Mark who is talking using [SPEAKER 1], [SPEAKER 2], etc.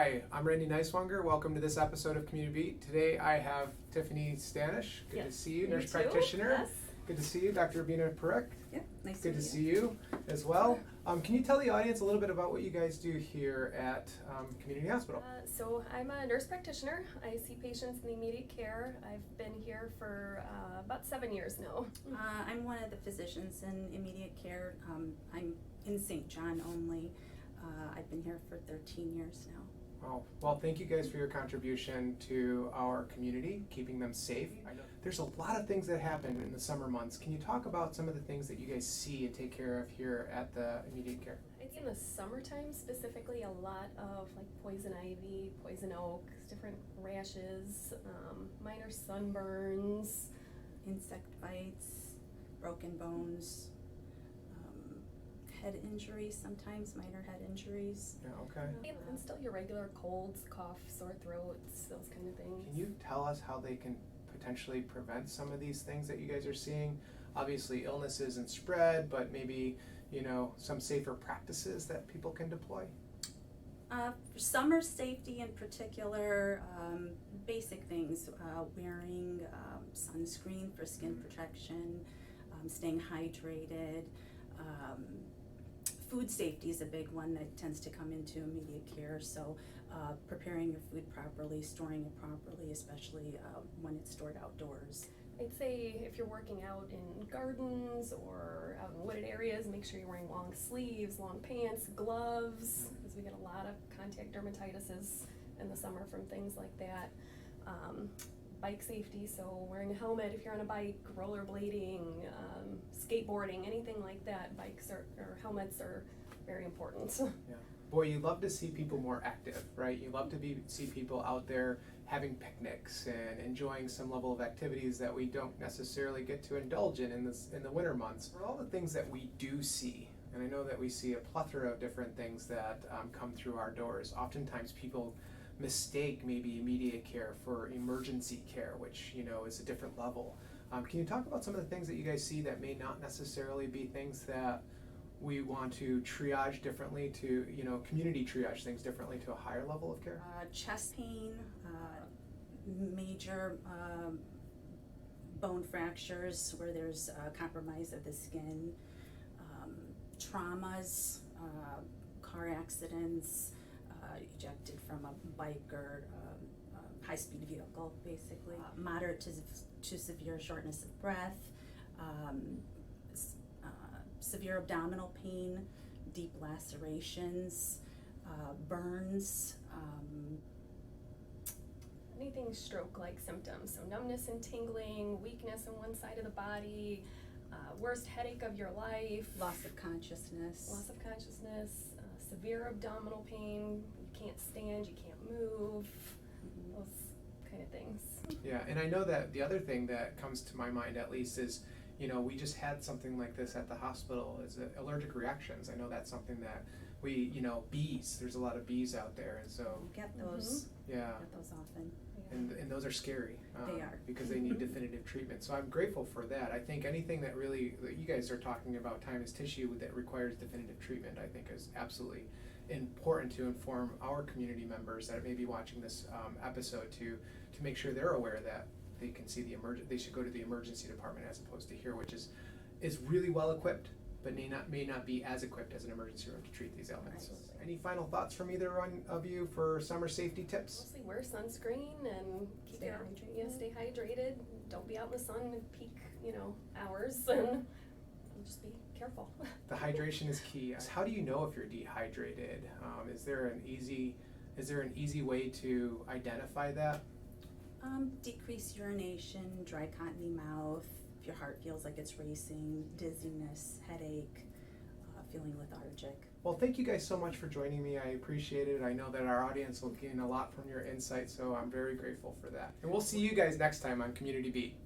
[SPEAKER 1] Hi, I'm Randy Neiswonger. Welcome to this episode of Community Beat. Today I have Tiffany Berber-Stanisz. Good to see you, nurse practitioner.
[SPEAKER 2] Yes.
[SPEAKER 1] Good to see you, Dr. Bina Parekh.
[SPEAKER 2] Yeah, nice
[SPEAKER 1] Good to see you as well. Can you tell the audience a little bit about what you guys do here at Community Hospital?
[SPEAKER 3] So I'm a nurse practitioner. I see patients in the immediate care. I've been here for about 7 years now.
[SPEAKER 2] I'm one of the physicians in immediate care. I'm in St. John only. I've been here for 13 years now.
[SPEAKER 1] Well, thank you guys for your contribution to our community, keeping them safe. I know there's a lot of things that happen in the summer months. Can you talk about some of the things that you guys see and take care of here at the immediate care?
[SPEAKER 3] It's in the summertime specifically, a lot of like poison ivy, poison oak, different rashes, minor sunburns,
[SPEAKER 2] Insect bites, broken bones, head injuries sometimes, minor head injuries.
[SPEAKER 1] Yeah, okay.
[SPEAKER 3] and still your regular colds, cough, sore throats, those kind of things.
[SPEAKER 1] Can you tell us how they can potentially prevent some of these things that you guys are seeing? Obviously illnesses and spread, but maybe, some safer practices that people can deploy?
[SPEAKER 2] For summer safety in particular, basic things, wearing sunscreen for skin protection, staying hydrated. Food safety is a big one that tends to come into immediate care, so preparing your food properly, storing it properly, especially when it's stored outdoors.
[SPEAKER 3] I'd say if you're working out in gardens or out in wooded areas, make sure you're wearing long sleeves, long pants, gloves, because we get a lot of contact dermatitis in the summer from things like that. Bike safety, so wearing a helmet if you're on a bike, rollerblading, skateboarding, anything like that. Bikes or helmets are very important.
[SPEAKER 1] Yeah. Boy, you love to see people more active, right? You love to see people out there having picnics and enjoying some level of activities that we don't necessarily get to indulge in the winter months. For all the things that we do see, and I know that we see a plethora of different things that come through our doors. Oftentimes people mistake maybe immediate care for emergency care, which is a different level. Can you talk about some of the things that you guys see that may not necessarily be things that we want to triage differently to, community triage things differently to a higher level of care?
[SPEAKER 2] Chest pain, major bone fractures where there's compromise of the skin, traumas, car accidents, ejected from a bike or high-speed vehicle, basically. Moderate to severe shortness of breath, severe abdominal pain, deep lacerations, burns.
[SPEAKER 3] Anything stroke-like symptoms, so numbness and tingling, weakness on one side of the body, worst headache of your life,
[SPEAKER 2] Loss of consciousness,
[SPEAKER 3] severe abdominal pain, you can't stand, you can't move, those kind of things.
[SPEAKER 1] Yeah, and I know that the other thing that comes to my mind at least is, we just had something like this at the hospital, is allergic reactions. I know that's something that we, bees, there's a lot of bees out there, and so.
[SPEAKER 2] You get those.
[SPEAKER 1] Yeah.
[SPEAKER 2] Get those often.
[SPEAKER 1] And those are scary.
[SPEAKER 2] They are.
[SPEAKER 1] Because they need definitive treatment. So I'm grateful for that. I think anything that you guys are talking about, time is tissue, that requires definitive treatment, I think is absolutely important to inform our community members that may be watching this episode to make sure they're aware that they can see they should go to the emergency department as opposed to here, which is really well equipped, but may not be as equipped as an emergency room to treat these ailments.
[SPEAKER 2] Right.
[SPEAKER 1] So any final thoughts from either one of you for summer safety tips?
[SPEAKER 3] Mostly wear sunscreen and stay hydrated. Don't be out in the sun in peak, hours, and just be careful.
[SPEAKER 1] The hydration is key. How do you know if you're dehydrated? Is there an easy way to identify that?
[SPEAKER 2] Decrease urination, dry cottony mouth, if your heart feels like it's racing, dizziness, headache, feeling lethargic.
[SPEAKER 1] Well, thank you guys so much for joining me. I appreciate it. I know that our audience will gain a lot from your insight, so I'm very grateful for that. And we'll see you guys next time on Community Beat.